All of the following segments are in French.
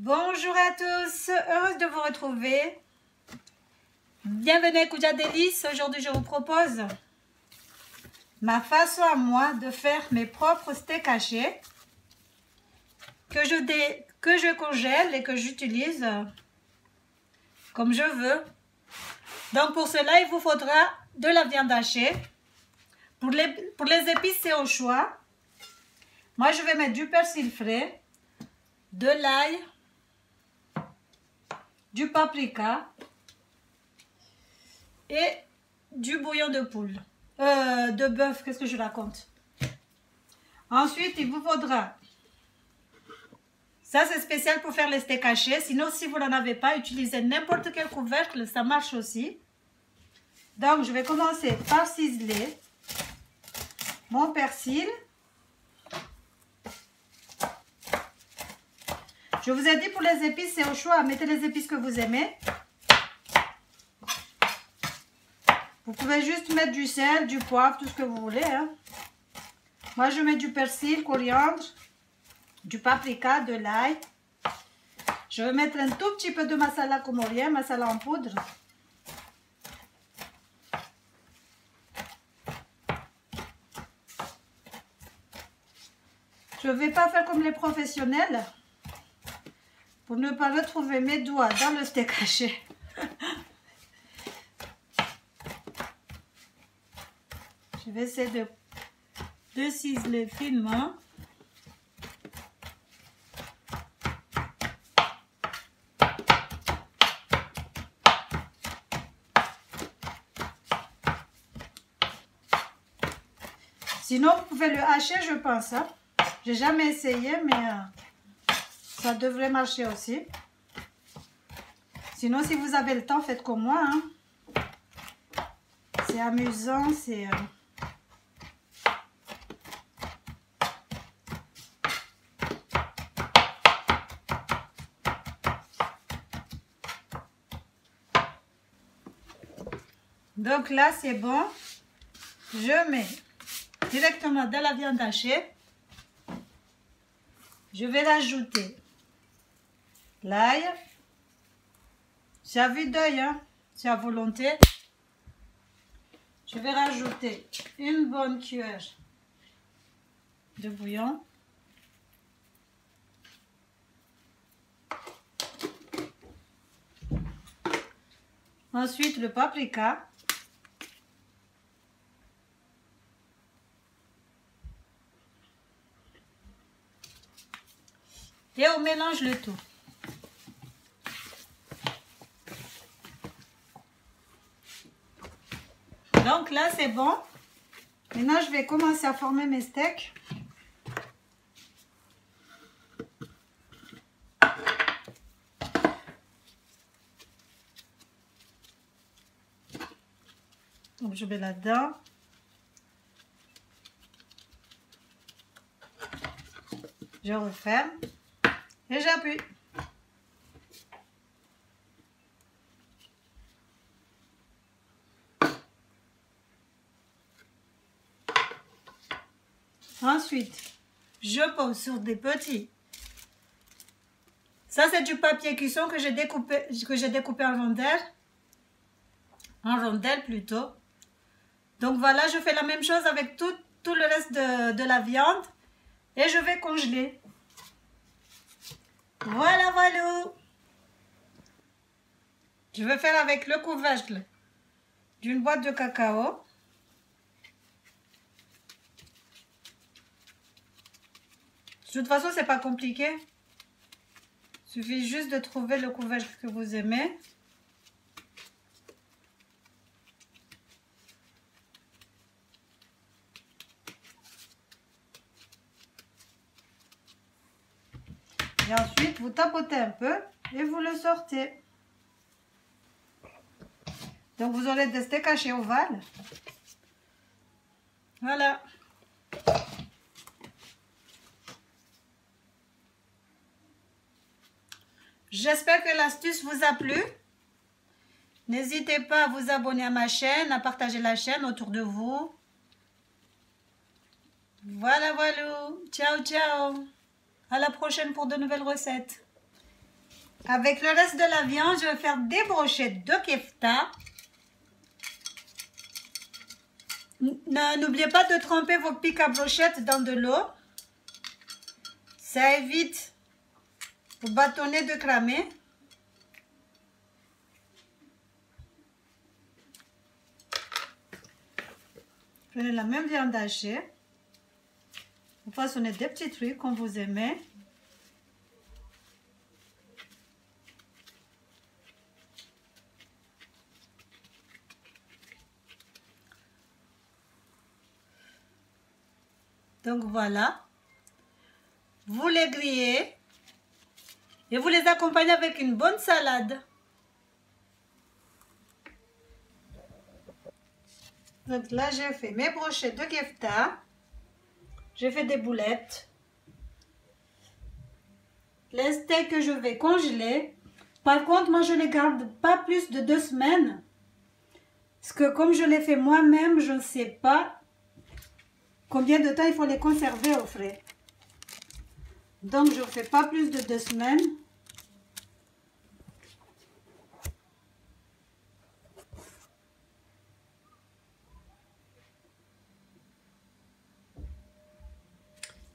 Bonjour à tous, heureuse de vous retrouver. Bienvenue à Koudia Délices. Aujourd'hui, je vous propose ma façon à moi de faire mes propres steaks hachés que je congèle et que j'utilise comme je veux. Donc pour cela, il vous faudra de la viande hachée. Pour les épices, c'est au choix. Moi, je vais mettre du persil frais, de l'ail, du paprika et du bouillon de poule, de bœuf, qu'est-ce que je raconte. Ensuite, il vous faudra, ça c'est spécial pour faire les steaks hachés, sinon si vous n'en avez pas, utilisez n'importe quel couvercle, ça marche aussi. Donc je vais commencer par ciseler mon persil. Je vous ai dit pour les épices, c'est au choix, mettez les épices que vous aimez. Vous pouvez juste mettre du sel, du poivre, tout ce que vous voulez. Hein. Moi, je mets du persil, coriandre, du paprika, de l'ail. Je vais mettre un tout petit peu de masala comorien, masala en poudre. Je ne vais pas faire comme les professionnels pour ne pas retrouver mes doigts dans le steak haché. Je vais essayer de ciseler finement. Sinon, vous pouvez le hacher, je pense. Hein. J'ai jamais essayé, mais ça devrait marcher aussi. Sinon, si vous avez le temps, faites comme moi. Hein. C'est amusant, c'est... Donc là, c'est bon. Je mets directement dans la viande hachée. Je vais rajouter l'ail. C'est à vue d'œil, hein? C'est à volonté. Je vais rajouter une bonne cuillère de bouillon. Ensuite, le paprika. Et on mélange le tout. Donc là, c'est bon. Maintenant, je vais commencer à former mes steaks. Donc, je mets là-dedans. Je referme. Et j'appuie. Ensuite, je pose sur des petits. Ça, c'est du papier cuisson que j'ai découpé en rondelles. En rondelles plutôt. Donc voilà, je fais la même chose avec tout le reste de la viande. Et je vais congeler. Voilà, voilà. Je vais faire avec le couvercle d'une boîte de cacao. De toute façon, c'est pas compliqué. Il suffit juste de trouver le couvercle que vous aimez. Et ensuite, vous tapotez un peu et vous le sortez. Donc, vous aurez des steaks hachés ovales. Voilà. J'espère que l'astuce vous a plu. N'hésitez pas à vous abonner à ma chaîne, à partager la chaîne autour de vous. Voilà, voilà. Ciao, ciao. À la prochaine pour de nouvelles recettes. Avec le reste de la viande, je vais faire des brochettes de kefta. N'oubliez pas de tremper vos pics à brochettes dans de l'eau. Ça évite aux bâtonnets de cramer. Prenez la même viande hachée. Vous façonnez des petits trucs comme vous aimez. Donc voilà. Vous les grillez et vous les accompagnez avec une bonne salade. Donc là, j'ai fait mes brochettes de kefta. J'ai fait des boulettes. Les steaks que je vais congeler. Par contre, moi, je les garde pas plus de 2 semaines. Parce que comme je les fais moi-même, je ne sais pas combien de temps il faut les conserver au frais. Donc, je ne fais pas plus de 2 semaines.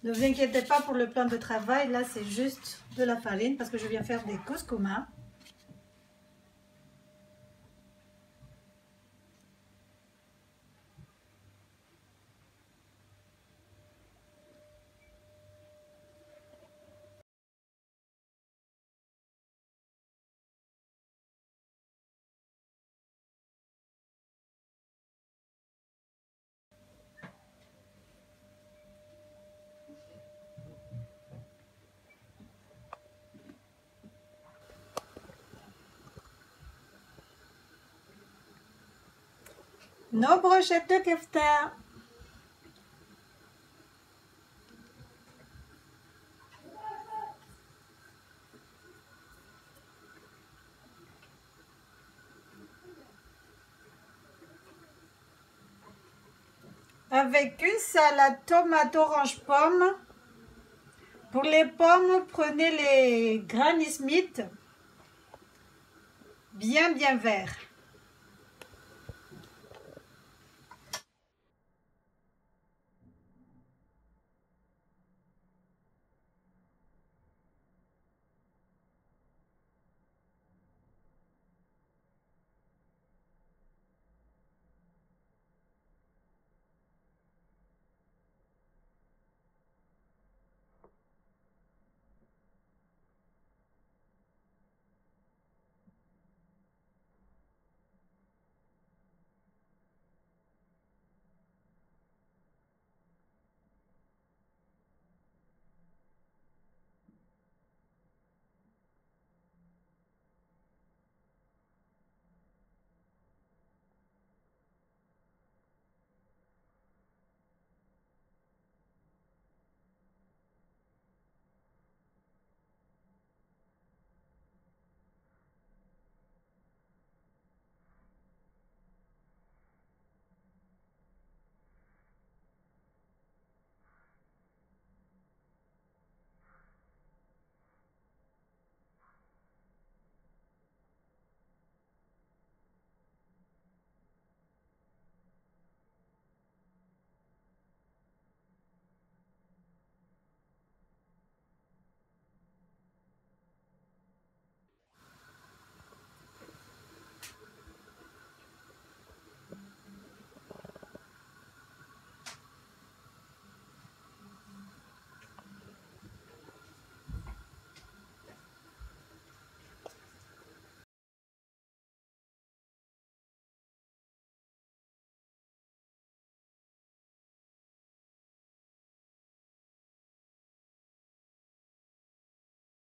Ne vous inquiétez pas pour le plan de travail. Là, c'est juste de la farine parce que je viens faire des couscous. Nos brochettes de kefta. Avec une salade tomate orange pomme. Pour les pommes, prenez les Granny Smith bien verts.